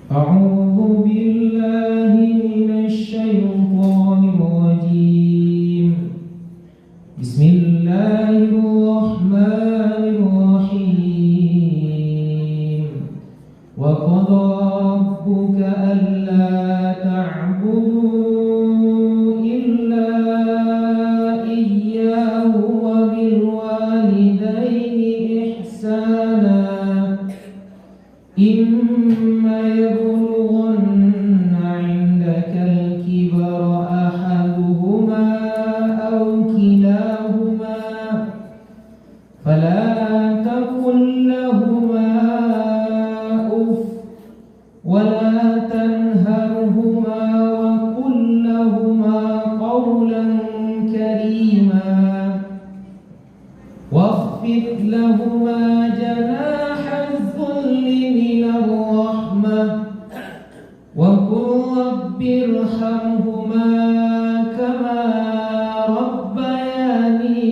أعوذ بالله من الشيطان الرجيم. بسم الله الرحمن الرحيم. وقضى ربك ألا تعبدوا إلا إياه وبالوالدين إحسانا إما يبلغن عندك الكبر أحدهما أو كلاهما فلا تقل لهما أف ولا تنهرهما وقل لهما قولا كريما واخفض لهما جناح الذل من الرحمة وقل رب ارحمهما كما ربياني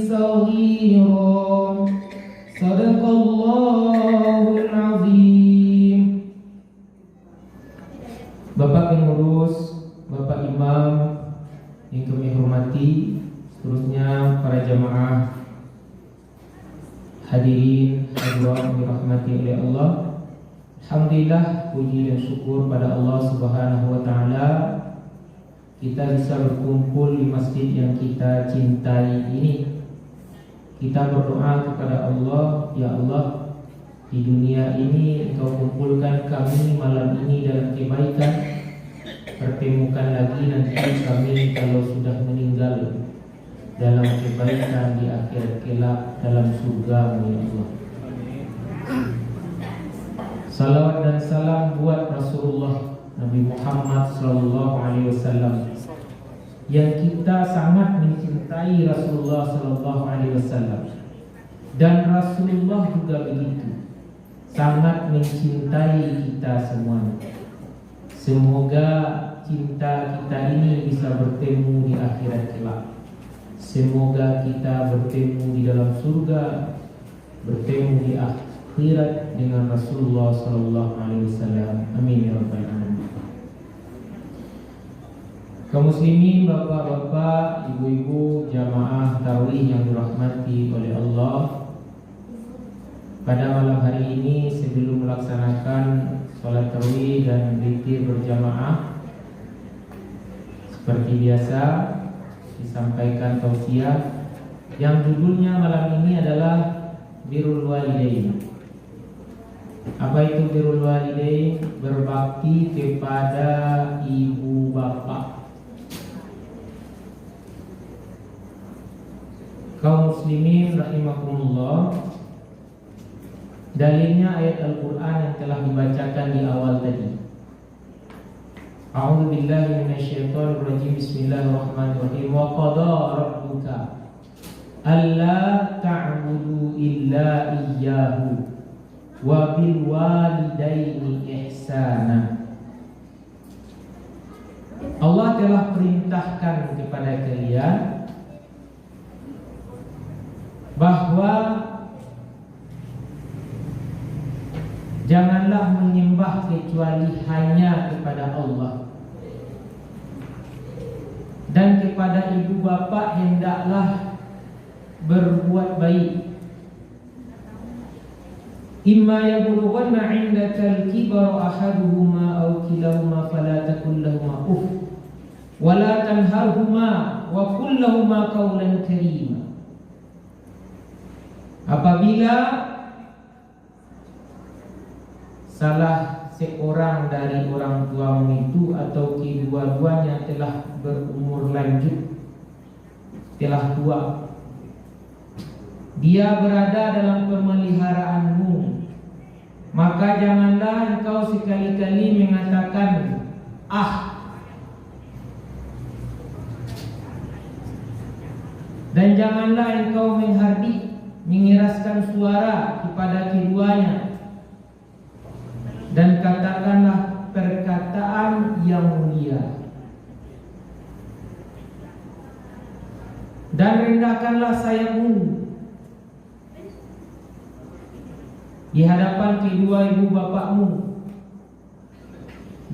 صغيرا. صدق الله العظيم. Bapak pengurus, Bapak Imam yang kami hormati, seterusnya para jamaah hadirin hadirat dirahmati oleh Allah. Alhamdulillah, puji dan syukur pada Allah Subhanahu wa taala kita bisa berkumpul di masjid yang kita cintai ini. Kita berdoa kepada Allah, ya Allah, di dunia ini Engkau kumpulkan kami malam ini dalam kebaikan. Pertemukan lagi nanti kami kalau sudah meninggal dalam kebaikan di akhir kelak dalam surga, ya Allah. Salawat dan salam buat Rasulullah Nabi Muhammad SAW, yang kita sangat mencintai Rasulullah SAW, dan Rasulullah juga begitu, sangat mencintai kita semuanya. Semoga cinta kita ini bisa bertemu di akhirat kelak. Semoga kita bertemu di dalam surga, bertemu di akhirat dengan Rasulullah SAW. Amin ya rabbal alamin. Kaum muslimin, bapak-bapak, ibu-ibu, jamaah tarawih yang dirahmati oleh Allah, pada malam hari ini sebelum melaksanakan sholat tarawih dan zikir berjamaah, seperti biasa disampaikan tausiah yang judulnya malam ini adalah birrul walidain. Apa itu birrul walidain? Berbakti kepada ibu bapak. Kaum muslimin rahimakumullah, dalilnya ayat Al-Quran yang telah dibacakan di awal tadi. A'udzu billahi minasyaitonir rajim. Bismillahirrahmanirrahim. Wa qada rabbuka alla ta'budu illa iyyahu wa bil walidaini ihsana. Allah telah perintahkan kepada kalian bahwa janganlah menyembah kecuali hanya kepada Allah, dan kepada ibu bapa hendaklah berbuat baik. Imma yablughanna 'indaka al-kibara ahaduhuma aw kilahuma fala taqul lahumā uff wa la tanharhumā wa qul lahumā qawlan karīmā. Apabila salah seorang dari orang tuamu itu atau kedua-duanya telah berumur lanjut, telah tua, dia berada dalam pemeliharaanmu, maka janganlah engkau sekali-kali mengatakan ah, dan janganlah engkau menghardik, mengeraskan suara kepada keduanya, dan katakanlah perkataan yang mulia, dan rendahkanlah sayapmu di hadapan kedua ibu bapakmu,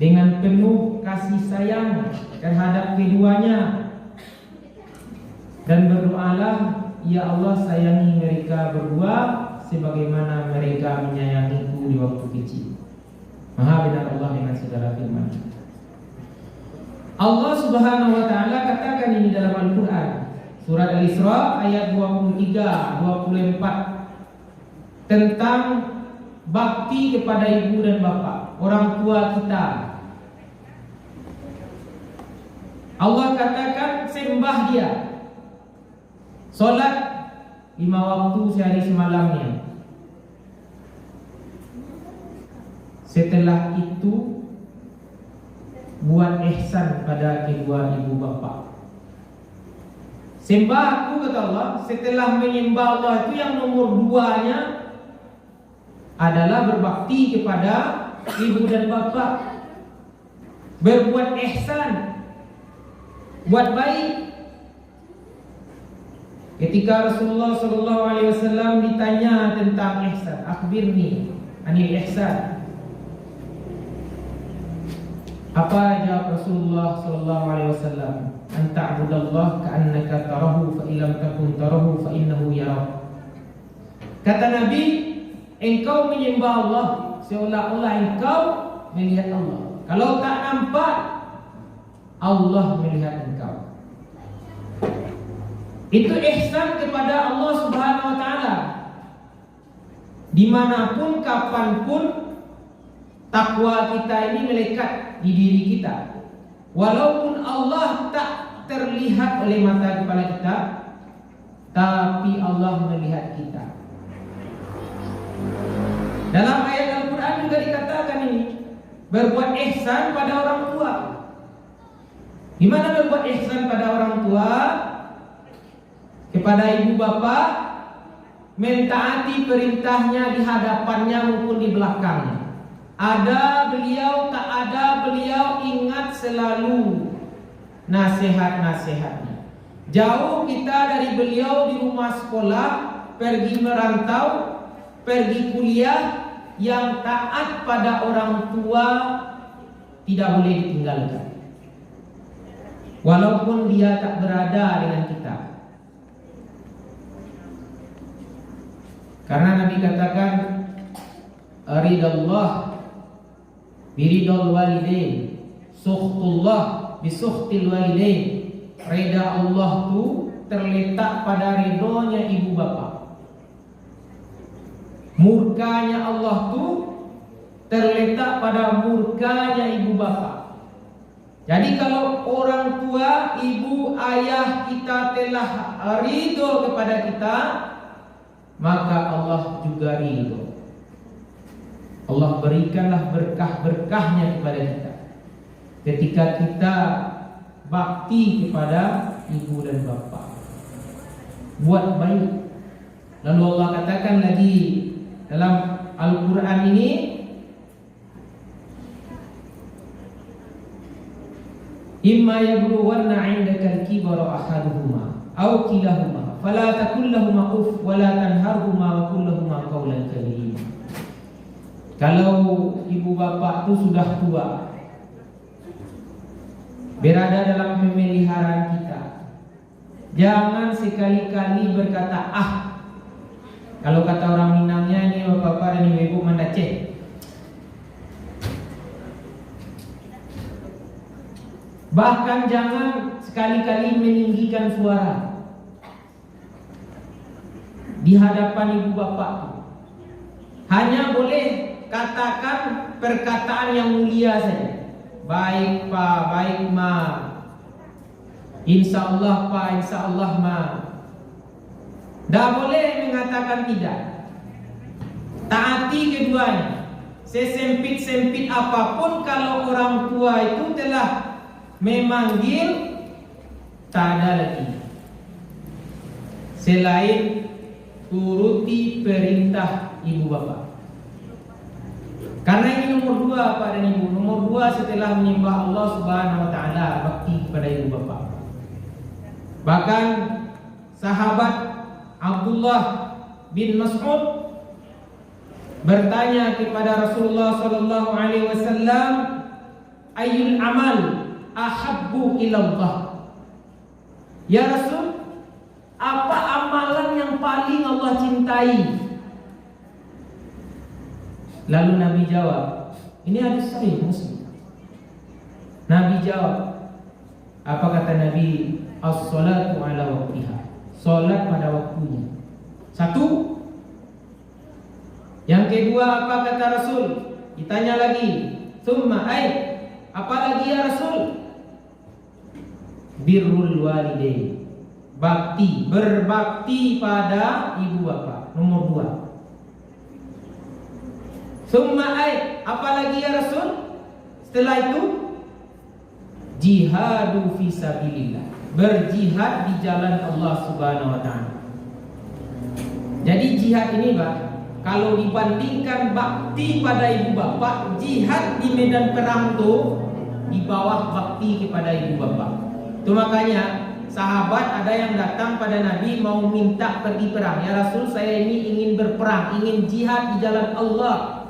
dengan penuh kasih sayang terhadap keduanya, dan berdoalah, ya Allah sayangi mereka berdua sebagaimana mereka menyayangiku di waktu kecil. Maha benar Allah dengan segala firman. Allah Subhanahu wa taala katakan ini dalam Al-Qur'an, surat Al-Isra ayat 23-24 tentang bakti kepada ibu dan bapak, orang tua kita. Allah katakan sembah dia, solat 5 waktu sehari semalamnya. Setelah itu buat ihsan pada kedua ibu bapa. Sembah aku, kata Allah, setelah menyembah Allah itu yang nomor 2-nya adalah berbakti kepada ibu dan bapak, berbuat ihsan, buat baik. Ketika Rasulullah SAW ditanya tentang ihsan, akhbirni anil ihsan, apa jawab Rasulullah SAW? Anta'budallah ka'annaka tarahu fa illam takun tarahu fa innahu yarak. Kata Nabi, engkau menyembah Allah seolah-olah engkau melihat Allah. Kalau tak nampak, Allah melihat engkau. Itu ihsan kepada Allah Subhanahu wa taala. Dimanapun, kapanpun, takwa kita ini melekat di diri kita. Walaupun Allah tak terlihat oleh mata kepala kita, tapi Allah melihat kita. Dalam ayat Al-Quran juga dikatakan ini, berbuat ihsan pada orang tua. Di mana berbuat ihsan pada orang tua? Kepada ibu bapa, mentaati perintahnya di hadapannya maupun di belakangnya. Ada beliau, tak ada beliau, ingat selalu nasihat-nasihatnya. Jauh kita dari beliau di rumah sekolah, pergi merantau, pergi kuliah, yang taat pada orang tua tidak boleh ditinggalkan, walaupun dia tak berada dengan kita. Karena Nabi katakan, ridallah biridul walidain, sukhtullah bisukhtil walidain. Reda Allah tu terletak pada ridhonya ibu bapa. Murkanya Allah tu terletak pada murkanya ibu bapa. Jadi kalau orang tua, ibu, ayah kita telah ridho kepada kita, maka Allah juga ridho. Allah berikanlah berkah-berkahnya kepada kita ketika kita bakti kepada ibu dan bapa, buat baik. Lalu Allah katakan lagi dalam Al-Quran ini, imma yablughanna 'indaka al-kibara ahaduhuma aw kilahuma fala taqul lahumā uff wa la tanharhumā wa qul lahumā qawlan karīmā. Kalau ibu bapak itu sudah tua, berada dalam pemeliharaan kita, jangan sekali-kali berkata ah. Kalau kata orang Minangnya, ini bapak dan ibu mandaceh. Bahkan jangan sekali-kali meninggikan suara di hadapan ibu bapak. Hanya boleh katakan perkataan yang mulia saja. Baik pak, baik ma, insya Allah pak, insya Allah ma. Tidak boleh mengatakan tidak. Taati keduanya. Sesempit-sempit apapun, kalau orang tua itu telah memanggil, tak ada lagi selain turuti perintah ibu bapa. Karena ini nomor 2 Pak dan Ibu. Nomor 2 setelah menyembah Allah Subhanahu wa taala, bakti kepada ibu bapa. Bahkan sahabat Abdullah bin Mas'ud bertanya kepada Rasulullah sallallahu alaihi wasallam, ayyul amal ahabbu ilallah. Ya Rasul, apa amalan yang paling Allah cintai? Lalu Nabi jawab, ini hadis sahih Muslim. Nabi jawab, apa kata Nabi? As-salatu ala waqtiha. Salat pada waktunya. Satu. Yang kedua, apa kata Rasul? Ditanya lagi, "Tsumma ay?" Apa lagi ya Rasul? Birrul walidain. Bakti, berbakti pada ibu bapak. Nomor 2. Tsumma ay? Apa lagi ya Rasul? Setelah itu jihadu fi sabilillah. Berjihad di jalan Allah Subhanahu wa taala. Jadi jihad ini, Pak, kalau dibandingkan bakti pada ibu bapak, jihad di medan perang itu di bawah bakti kepada ibu bapak. Itu makanya sahabat ada yang datang pada Nabi mau minta pergi perang. Ya Rasul, saya ini ingin berperang, ingin jihad di jalan Allah.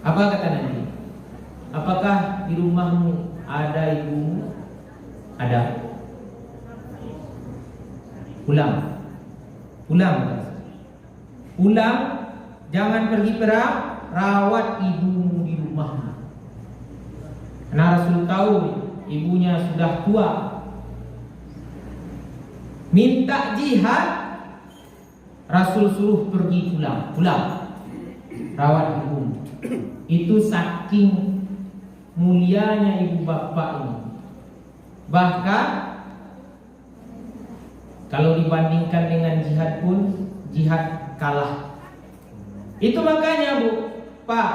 Apa kata Nabi? Apakah di rumahmu ada ibumu? Ada. Pulang. Pulang, jangan pergi perang, rawat ibumu di rumahmu. Karena Rasul tahu ibunya sudah tua. Minta jihad, Rasul suruh pergi pulang. Rawat ibumu. Itu saking mulianya ibu bapak ini. Bahkan kalau dibandingkan dengan jihad pun, jihad kalah. Itu makanya Bu, Pak,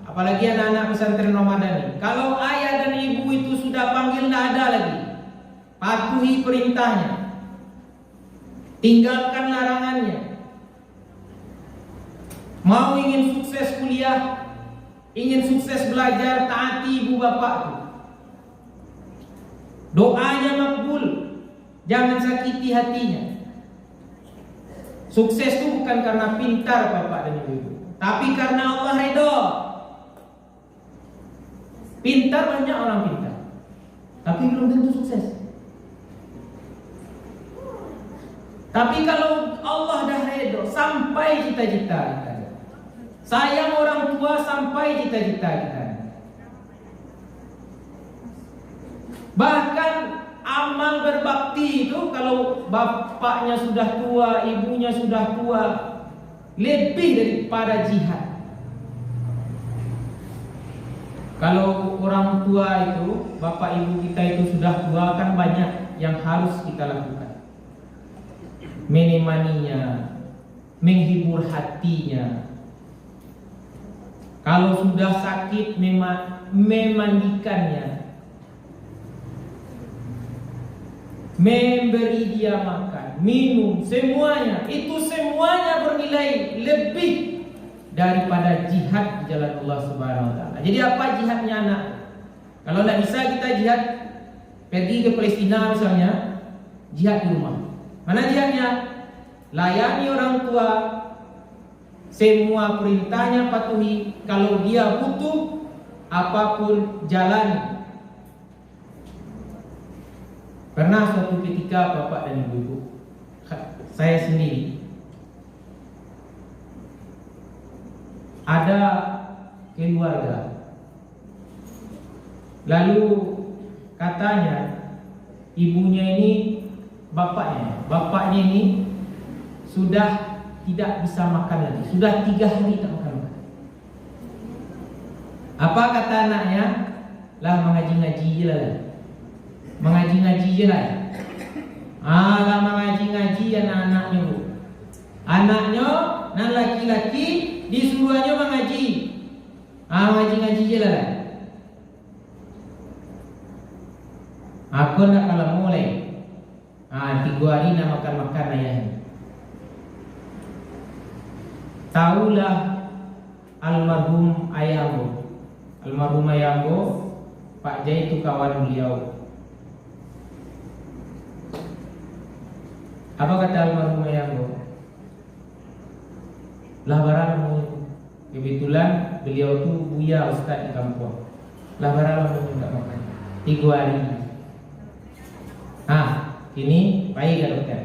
apalagi anak-anak pesantren Ramadan ini, kalau ayah dan ibu itu sudah panggil, tidak ada lagi. Patuhi perintahnya, tinggalkan larangannya. Mau ingin sukses kuliah, ingin sukses belajar, taati ibu bapak itu. Doanya makbul, jangan sakiti hatinya. Sukses itu bukan karena pintar bapak dan ibu, tapi karena Allah ridho. Pintar banyak orang pintar, tapi belum tentu sukses. Tapi kalau Allah dah ridho, sampai cita-cita kita. Sayang orang tua sampai cita-cita kita. Bahkan amal berbakti itu kalau bapaknya sudah tua, ibunya sudah tua, lebih daripada jihad. Kalau orang tua itu, bapak ibu kita itu sudah tua, kan banyak yang harus kita lakukan. Menemaninya, menghibur hatinya. Kalau sudah sakit, memandikannya, memberi dia makan, minum, semuanya. Itu semuanya bernilai lebih daripada jihad di jalan Allah Subhanahu wa taala. Jadi apa jihadnya anak? Kalau tidak bisa kita jihad, pergi ke Palestina misalnya, jihad di rumah. Mana jihadnya? Layani orang tua, semua perintahnya patuhi. Kalau dia butuh apapun, jalani. Pernah suatu ketika bapak dan ibu, saya sendiri, ada keluarga, lalu katanya ibunya ini, bapaknya ini sudah tidak bisa makan lagi, sudah 3 hari tak makan. Apa kata anaknya? Lah mengaji-ngaji je lah. Mengaji-ngaji je lah. Lah mengaji-ngaji anak-anaknya Bu. Anaknya nan laki-laki disuruhnya mengaji. Mengaji-ngaji je lah. Aku nak kalau mulai 3 hari nak makan-makan ayahnya. Taulah almarhum ayahmu. Almarhum ayahmu, Pak Jai itu kawan beliau. Apa kata almarhum ayahmu? Lah barangmu. Kebetulan beliau itu buya ustaz di kampung. Lah barang enggak makan 3 hari. Ini baik ke dokter?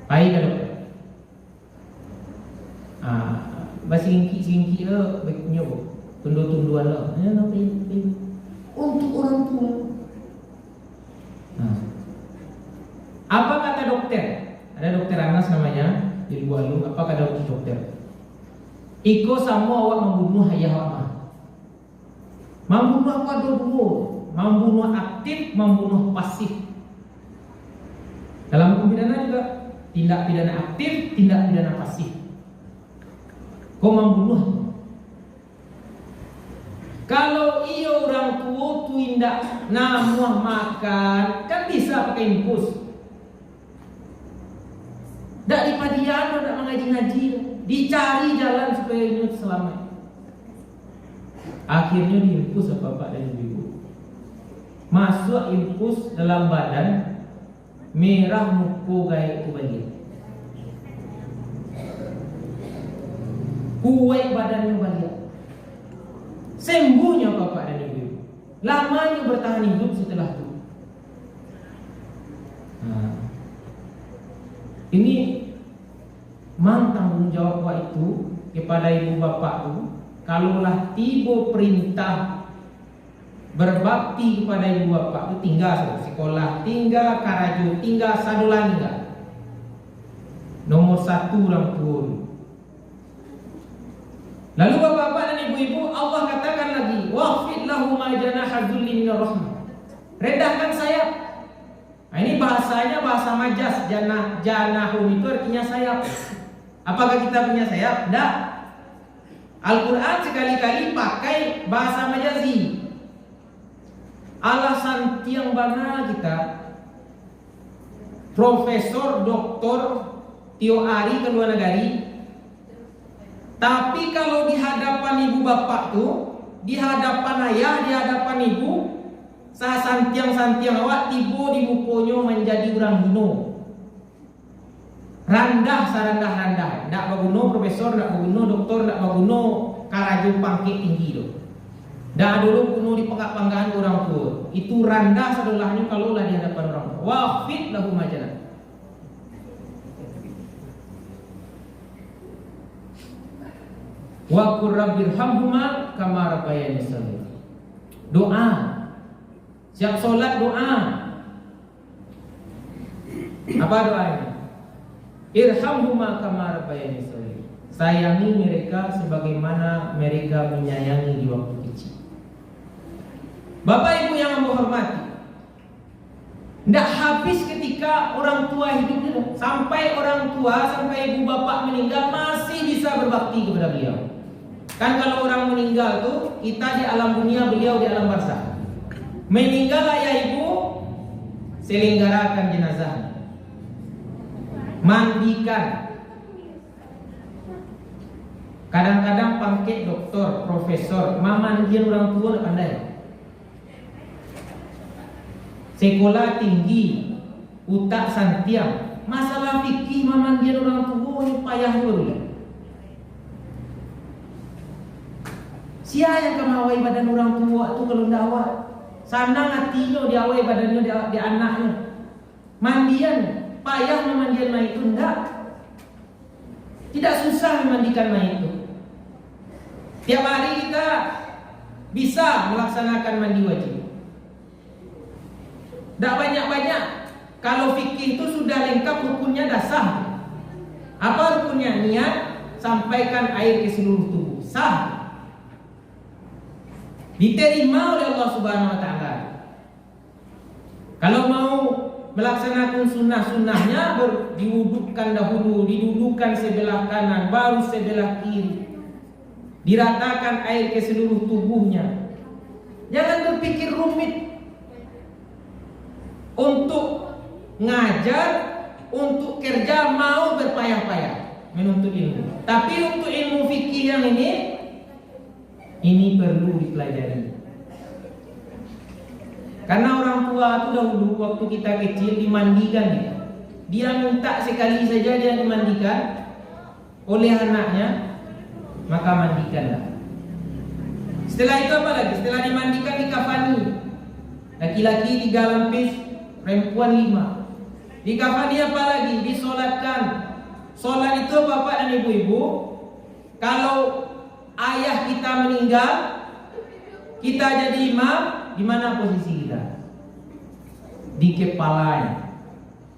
Baik ke dokter? Singki begini tundu-tunduan lo. Untuk orang tua. Apa kata dokter? Ada dokter Anas namanya di Bualu. Apa kata dokter? Iko sama awak membunuh ayah awak. Membunuh apa dua? Membunuh aktif, membunuh pasif. Dalam hukum pidana juga tindak pidana aktif, tindak pidana pasif. Kau membunuh. Kalau ia orang tua tu indak namuah makan, kan bisa pakai infus. Dak di padian, dak mengaji-ngaji, dicari jalan supaya ini selamat. Akhirnya diinfus apa Bapak dan Ibu. Masuk infus dalam badan, merah muka gaya itu balik. Kuat badannya balik. Sembuhnya Bapak dan Ibu. Lamanya bertahan hidup setelah itu. Ini tanggung jawab itu kepada ibu bapak itu. Kalaulah tiba perintah berbakti kepada ibu bapak itu, tinggal sekolah, tinggal karajo, tinggal sadulan, tinggal nomor 1 orang tua. Lalu bapak-bapak dan ibu-ibu, Allah katakan lagi, waqfid lahum ma janaha dzulli minar rahmah. Rendahkan sayap. Nah, ini bahasanya bahasa majas. Janahum itu artinya sayap. Apakah kita punya sayap? Tidak. Al-Quran sekali-kali pakai bahasa majazi. Alasan tiang bana kita, Profesor Doktor Tio Ari ke luar negeri. Tapi kalau di hadapan ibu bapak tuh, di hadapan ayah, di hadapan ibu, sah santiang awak tiba di mukonyo menjadi orang hino. Randah sarandah-randah. Ndak baguno profesor, ndak baguno doktor, ndak baguno karajo pangkit tinggi do. Ndak dulu kuno di pangkat-pangkahan orang tua. Itu randah sadolahnya kalau lah di hadapan orang tua. Waqfid lahum majana. Wa qur rabbirhamhuma kama rabbayani shaghira. Doa. Siap solat doa. Apa doanya? Irhamhuma kama rabbayani shaghira. Sayangi mereka sebagaimana mereka menyayangi di waktu kecil. Bapak Ibu yang menghormati, tidak habis ketika orang tua hidup itu. Sampai orang tua, sampai ibu bapak meninggal masih bisa berbakti kepada beliau. Kan kalau orang meninggal tuh, kita di alam dunia, beliau di alam barzakh. Meninggal ayah ibu, selenggarakan jenazah, mandikan. Kadang-kadang pangkat doktor, profesor, mamandian orang tua tidak pandai. Sekolah tinggi, utak santiang, masalah fikih mamandian orang tua ini payah dulu. Siapa yang kemawai badan orang tua itu kalau tidak awak? Sana hatinya diawai badannya di anaknya. Mandian, payah memandian mayit itu enggak. Tidak susah memandikan mayit itu. Tiap hari kita bisa melaksanakan mandi wajib. Tidak banyak-banyak. Kalau fikih itu sudah lengkap, rukunnya dasar. Apa rukunnya? Niat, sampaikan air ke seluruh tubuh. Sah. Diterima oleh Allah Subhanahu wa Ta'ala. Kalau mau melaksanakan sunnah-sunnahnya, diwudukkan dahulu, didudukan sebelah kanan, baru sebelah kiri. Diratakan air ke seluruh tubuhnya. Jangan berpikir rumit. Untuk ngajar, untuk kerja mau berpayah-payah menuntut ilmu. Tapi untuk ilmu fikih yang ini perlu dipelajari. Karena orang tua itu dahulu waktu kita kecil dimandikan dia. Dia minta sekali saja dia dimandikan oleh anaknya, maka mandikanlah. Setelah itu apa lagi? Setelah dimandikan dikafani. Laki-laki 3 lapis, perempuan 5. Dikafani apa lagi? Disolatkan. Solat itu bapak dan ibu-ibu, kalau ayah kita meninggal, kita jadi imam, di mana posisi kita? Di kepala.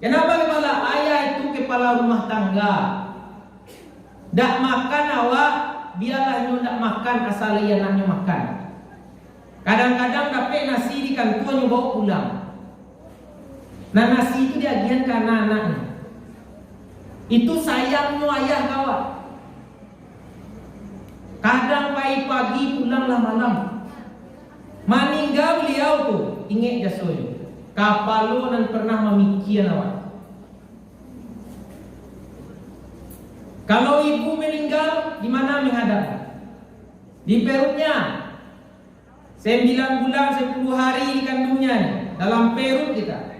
Kenapa kepala? Ayah itu kepala rumah tangga. Dak makan awak, biarlah nyu dak makan asal ia anaknya makan. Kadang-kadang dapat nasi di kantor nyu bawa pulang. Nah nasi itu diagian ke anak-anaknya. Itu sayangnya ayah kawan. Kadang pagi pulanglah malam. Meninggal beliau tuh, ingat jasoyo. Kapalo dan pernah memikian awak. Kalau ibu meninggal, di mana menghadap? Di perutnya. 9 bulan 10 hari dikandungnya dalam perut kita.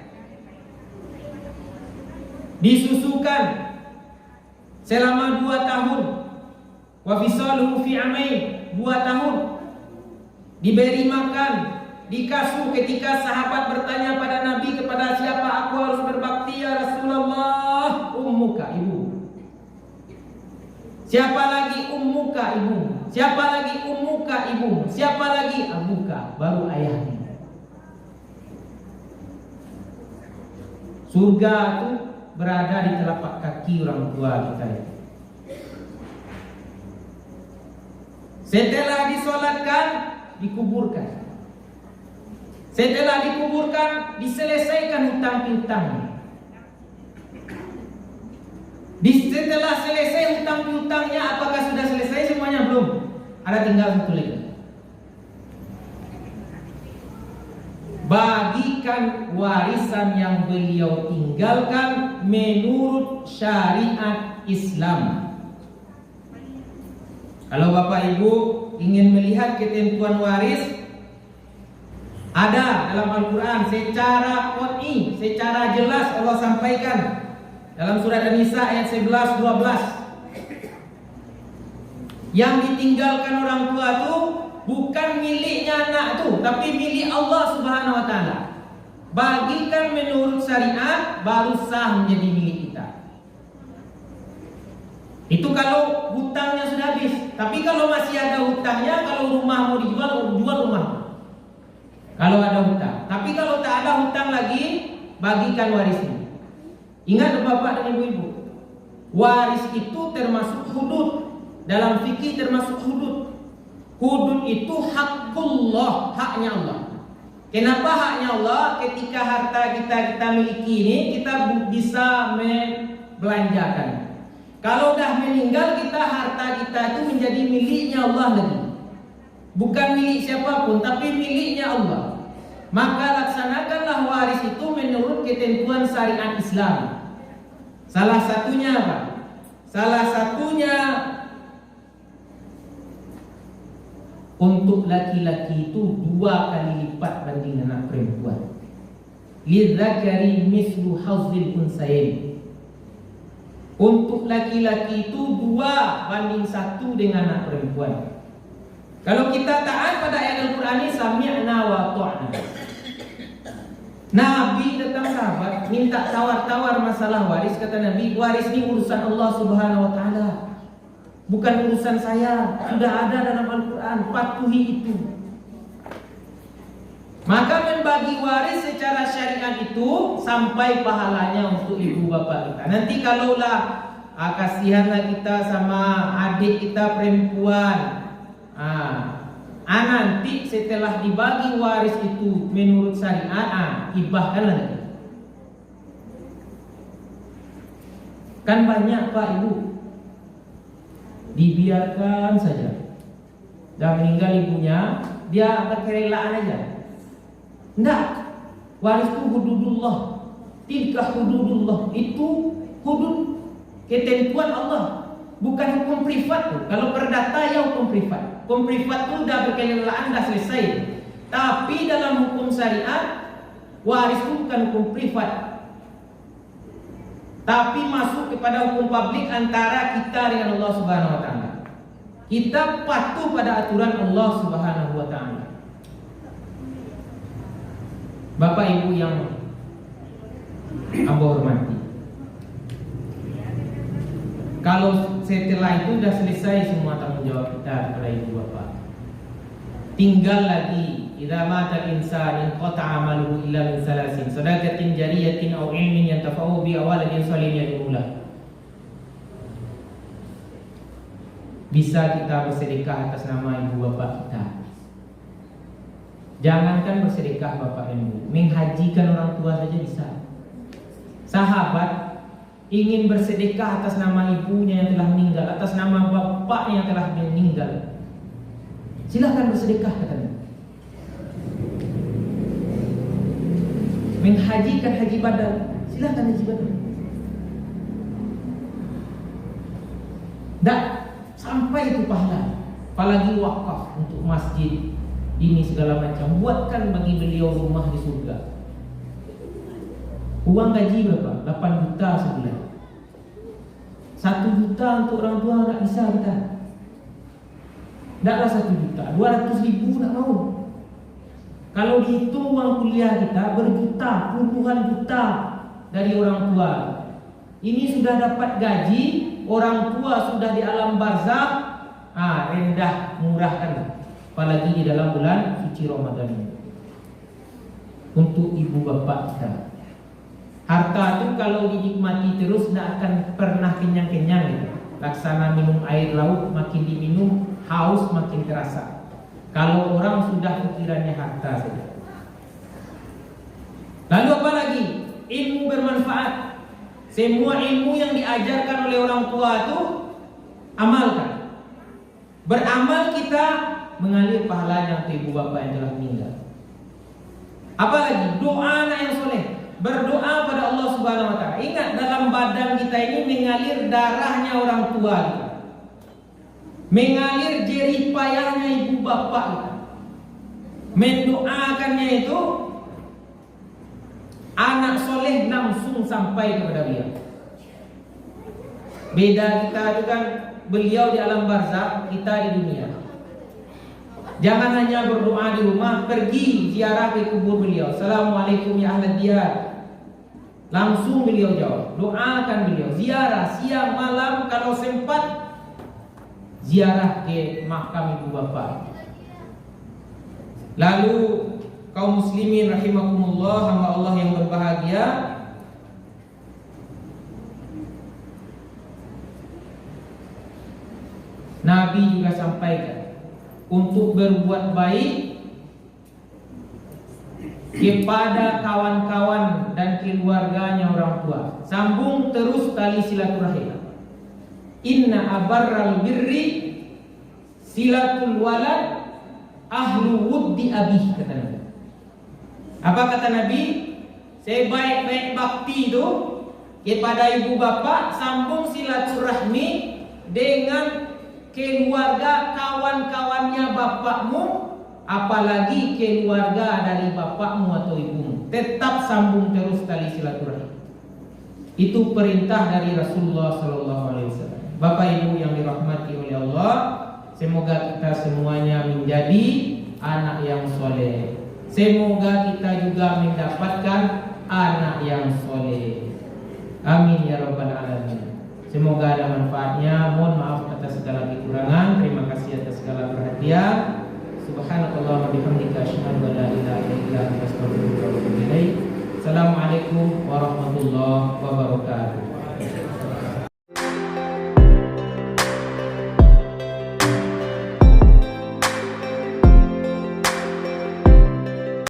Disusukan selama 2 tahun. Wa fisaluhu fi amain, 2 tahun. Diberi makan, dikasuh. Ketika sahabat bertanya pada Nabi, kepada siapa aku harus berbakti ya Rasulullah? Ummuka, ibu. Siapa lagi? Ummuka, ibu. Siapa lagi? Ummuka, ibu. Siapa lagi? Abuka, baru ayahnya. Surga itu berada di telapak kaki orang tua kita itu. Setelah disolatkan, dikuburkan. Setelah dikuburkan, diselesaikan hutang piutangnya. Setelah selesai hutang piutangnya, apakah sudah selesai semuanya? Belum. Ada tinggal satu lagi. Bagikan warisan yang beliau tinggalkan menurut syariat Islam. Kalau bapak ibu ingin melihat ketentuan waris, ada dalam Al-Quran secara qat'i, secara jelas Allah sampaikan dalam surat An-Nisa ayat 11-12. Yang ditinggalkan orang tua itu bukan miliknya anak itu, tapi milik Allah Subhanahu wa taala. Bagikan menurut syariat, baru sah menjadi milik kita. Itu kalau hutangnya sudah habis. Tapi kalau masih ada hutangnya, kalau rumah mau dijual, jual rumah. Kalau ada hutang. Tapi kalau tak ada hutang lagi, bagikan warisnya. Ingat bapak dan ibu-ibu, waris itu termasuk hudud. Dalam fikih termasuk hudud. Hudud itu hakullah, haknya Allah. Kenapa haknya Allah? Ketika harta kita miliki ini, kita bisa membelanjakan. Kalau dah meninggal kita, harta kita itu menjadi miliknya Allah lagi. Bukan milik siapapun, tapi miliknya Allah. Maka laksanakanlah waris itu menurut ketentuan syariat Islam. Salah satunya apa? Salah satunya untuk laki-laki itu 2 kali lipat banding anak perempuan. Lidzakari mislu hazzil unsayain. Untuk laki-laki itu 2 banding 1 dengan anak perempuan. Kalau kita taat pada ayat Al-Quran ini, sami'na wa ta'na. Nabi datang sahabat minta tawar-tawar masalah waris. Kata Nabi, waris ini urusan Allah Subhanahu wa ta'ala, bukan urusan saya. Sudah ada dalam Al-Quran, patuhi itu. Maka membagi waris secara syariat itu sampai pahalanya untuk ibu bapak kita. Nanti kalaulah kasihanlah kita sama adik kita perempuan, nanti setelah dibagi waris itu menurut syariat, hibahkanlah nanti. Kan banyak pak ibu, dibiarkan saja. Dah meninggal ibunya, dia berkerelaan aja. Enggak, waris itu hududullah. Tilka hududullah, itu hudud ketentuan Allah, bukan hukum privat tuh. Kalau perdata ya hukum privat. Hukum privat itu udah berkerelaan, udah selesai. Tapi dalam hukum syariat, waris itu bukan hukum privat, tapi masuk kepada hukum publik antara kita dengan Allah Subhanahu wa taala. Kita patuh pada aturan Allah Subhanahu wa ta'ala. Bapak Ibu yang hamba hormati, kalau setelah itu sudah selesai semua tanggung jawab kita kepada ibu bapak, tinggal lagi idza mata al-insan inqata'a 'amaluhu illa min salasin sadaqatin jariyatin aw 'ilmin yantafa'u bi awaladin salihin yad'ulah. Bisa kita bersedekah atas nama ibu bapak kita. Jangankan bersedekah bapak ibu, menghajikan orang tua saja bisa. Sahabat ingin bersedekah atas nama ibunya yang telah meninggal, atas nama bapaknya yang telah meninggal, silahkan bersedekah katanya. Menghajikan haji badal, silahkan haji badal. Tak sampai itu pahala, apalagi wakaf untuk masjid ini segala macam. Buatkan bagi beliau rumah di surga. Uang gaji berapa? 8 juta sebulan. 1 juta untuk orang tua tak bisa kita. Taklah 1 juta, 200.000 tak mau. Kalau dihitung uang kuliah kita berjuta, puluhan juta dari orang tua. Ini sudah dapat gaji, orang tua sudah di alam barzakh, rendah, murahkan. Apalagi di dalam bulan suci Ramadan ini. Untuk ibu bapak kita, harta itu kalau dinikmati terus tidak akan pernah kenyang-kenyang gitu. Laksana minum air laut, makin diminum haus makin terasa. Kalau orang sudah pikirannya harta saja. Lalu apa lagi? Ilmu bermanfaat. Semua ilmu yang diajarkan oleh orang tua itu amalkan. Beramal kita mengalir pahalanya untuk ibu bapak yang telah meninggal. Apalagi doa anak yang soleh, berdoa pada Allah Subhanahu Wa Taala. Ingat, dalam badan kita ini mengalir darahnya orang tua kita, mengalir jerih payahnya ibu bapak kita. Mendoakannya itu anak soleh langsung sampai kepada beliau. Beda kita itu kan, beliau di alam barzakh, kita di dunia. Jangan hanya berdoa di rumah, pergi ziarah ke kubur beliau. Assalamualaikum ya ahlad diyar. Langsung beliau jawab. Doakan beliau. Ziarah siang malam kalau sempat, ziarah ke makam ibu bapak. Lalu kaum muslimin rahimakumullah, hamba Allah yang berbahagia, Nabi juga sampaikan untuk berbuat baik kepada kawan-kawan dan keluarganya orang tua. Sambung terus tali silaturahim. Inna abarral birri silatul walad ahlu wuddi abih, kata Nabi. Apa kata Nabi? Sebaik-baik bakti itu kepada ibu bapak, sambung silaturahmi dengan keluarga kawan-kawannya bapakmu, apalagi keluarga dari bapakmu atau ibumu. Tetap sambung terus tali silaturahmi. Itu perintah dari Rasulullah SAW. Bapak Ibu yang dirahmati oleh Allah, semoga kita semuanya menjadi anak yang soleh. Semoga kita juga mendapatkan anak yang soleh. Amin ya rabbal alamin. Semoga ada manfaatnya. Mohon maaf atas segala kekurangan. Terima kasih atas segala perhatian. Subhanakallah wa bihamdika asyhadu an la ilaha illa anta astaghfiruka wa atubu ilaik. Assalamualaikum warahmatullahi wabarakatuh.